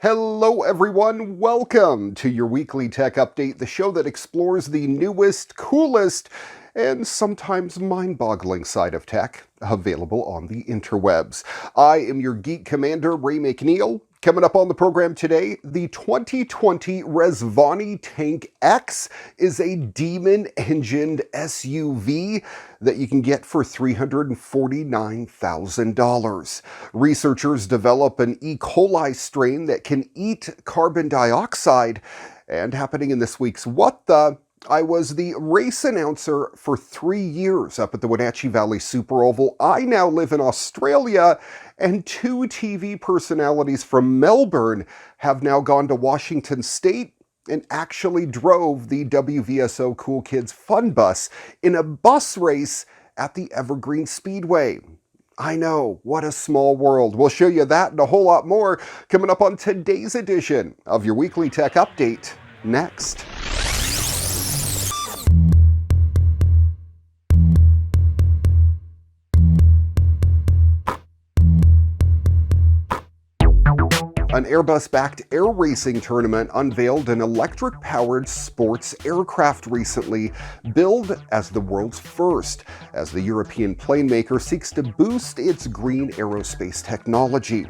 Hello everyone, welcome to your weekly tech update, the show that explores the newest, coolest, and sometimes mind-boggling side of tech available on the interwebs. I am your geek commander, Ray McNeil. Coming up on the program today, the 2020 Rezvani Tank X is a demon-engined SUV that you can get for $349,000. Researchers develop an E. coli strain that can eat carbon dioxide. And happening in this week's What The? I was the race announcer for 3 years up at the Wenatchee Valley Super Oval. I now live in Australia, and 2 TV personalities from Melbourne have now gone to Washington State and actually drove the WVSO Cool Kids Fun Bus in a bus race at the Evergreen Speedway. I know, what a small world. We'll show you that and a whole lot more coming up on today's edition of your weekly tech update next. An Airbus-backed air racing tournament unveiled an electric-powered sports aircraft recently, billed as the world's first, as the European plane maker seeks to boost its green aerospace technology.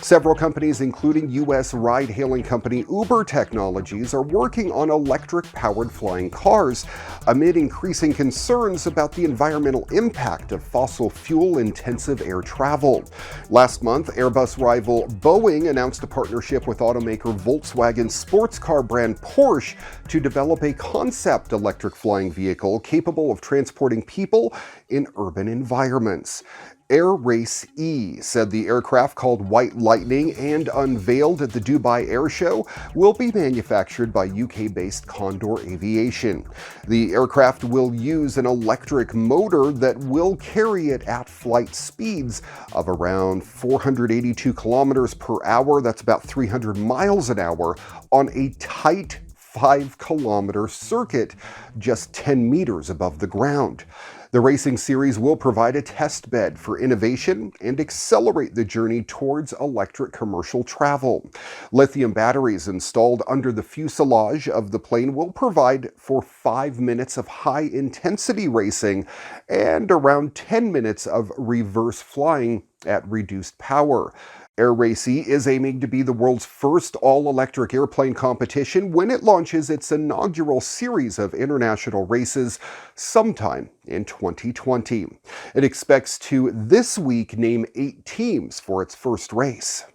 Several companies, including U.S. ride-hailing company Uber Technologies, are working on electric-powered flying cars, amid increasing concerns about the environmental impact of fossil fuel-intensive air travel. Last month, Airbus rival Boeing announced a partnership with automaker Volkswagen sports car brand Porsche to develop a concept electric flying vehicle capable of transporting people in urban environments. Air Race E said the aircraft, called White Lightning and unveiled at the Dubai Air Show, will be manufactured by UK-based Condor Aviation. The aircraft will use an electric motor that will carry it at flight speeds of around 482 kilometers per hour, that's about 300 miles an hour, on a tight 5-kilometer circuit just 10 meters above the ground. The racing series will provide a test bed for innovation and accelerate the journey towards electric commercial travel. Lithium batteries installed under the fuselage of the plane will provide for 5 minutes of high-intensity racing and around 10 minutes of reverse flying at reduced power. Air Race E is aiming to be the world's first all-electric airplane competition when it launches its inaugural series of international races sometime in 2020. It expects to this week name 8 teams for its first race.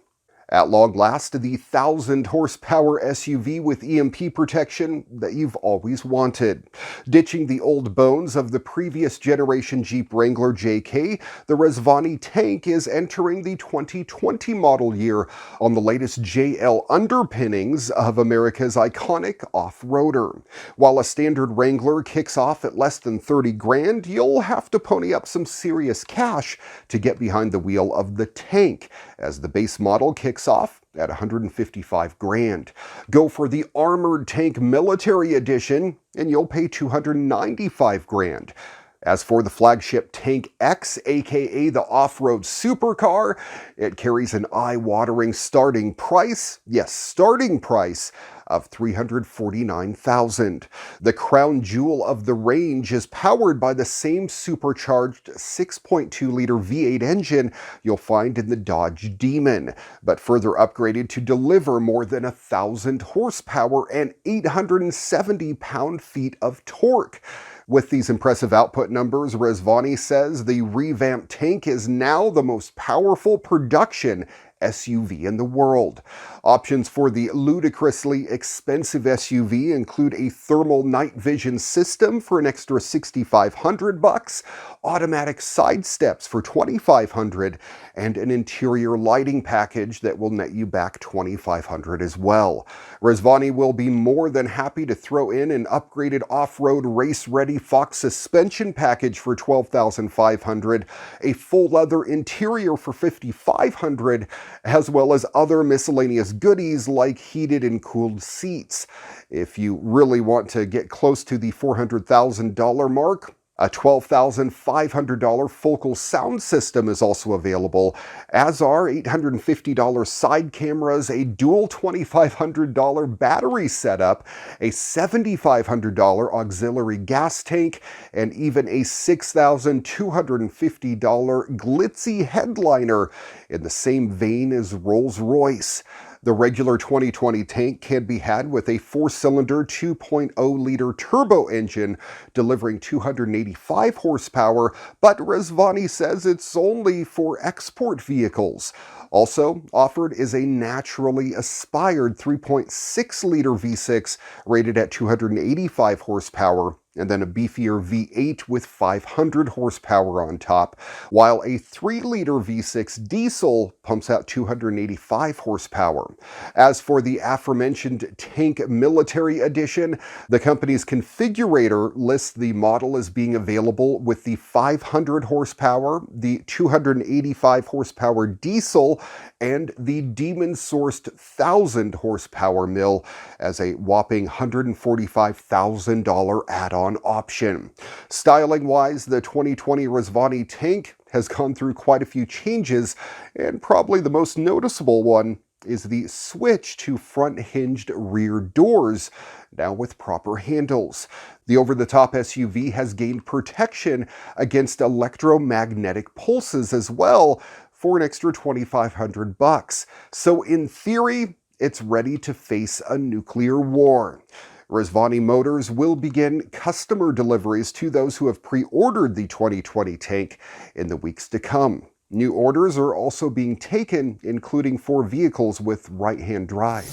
At long last, the 1,000-horsepower SUV with EMP protection that you've always wanted. Ditching the old bones of the previous generation Jeep Wrangler JK, the Rezvani tank is entering the 2020 model year on the latest JL underpinnings of America's iconic off-roader. While a standard Wrangler kicks off at less than $30,000, you'll have to pony up some serious cash to get behind the wheel of the tank, as the base model kicks off at $155,000. Go for the Armored Tank Military Edition and you'll pay $295,000. As for the flagship Tank X, aka the off-road supercar, it carries an eye-watering starting price, yes, starting price, of $349,000. The crown jewel of the range is powered by the same supercharged 6.2-liter V8 engine you'll find in the Dodge Demon, but further upgraded to deliver more than 1,000 horsepower and 870 pound-feet of torque. With these impressive output numbers, Rezvani says the revamped tank is now the most powerful production SUV in the world. Options for the ludicrously expensive SUV include a thermal night vision system for an extra $6,500, automatic side steps for $2,500, and an interior lighting package that will net you back $2,500 as well. Rezvani will be more than happy to throw in an upgraded off-road race-ready Fox suspension package for $12,500, a full leather interior for $5,500, as well as other miscellaneous goodies like heated and cooled seats. If you really want to get close to the $400,000 mark, A $12,500 focal sound system is also available, as are $850 side cameras, a dual $2,500 battery setup, a $7,500 auxiliary gas tank, and even a $6,250 glitzy headliner in the same vein as Rolls-Royce. The regular 2020 tank can be had with a 4-cylinder 2.0-liter turbo engine delivering 285 horsepower, but Rezvani says it's only for export vehicles. Also offered is a naturally aspired 3.6-liter V6 rated at 285 horsepower, and then a beefier V8 with 500 horsepower on top, while a 3-liter V6 diesel pumps out 285 horsepower. As for the aforementioned Tank Military Edition, the company's configurator lists the model as being available with the 500 horsepower, the 285 horsepower diesel, and the Demon-sourced 1,000 horsepower mill as a whopping $145,000 add-on option. Styling-wise, the 2020 Rezvani tank has gone through quite a few changes, and probably the most noticeable one is the switch to front-hinged rear doors, now with proper handles. The over-the-top SUV has gained protection against electromagnetic pulses as well for an extra $2,500. So in theory, it's ready to face a nuclear war. Rezvani Motors will begin customer deliveries to those who have pre-ordered the 2020 tank in the weeks to come. New orders are also being taken, including for vehicles with right-hand drive.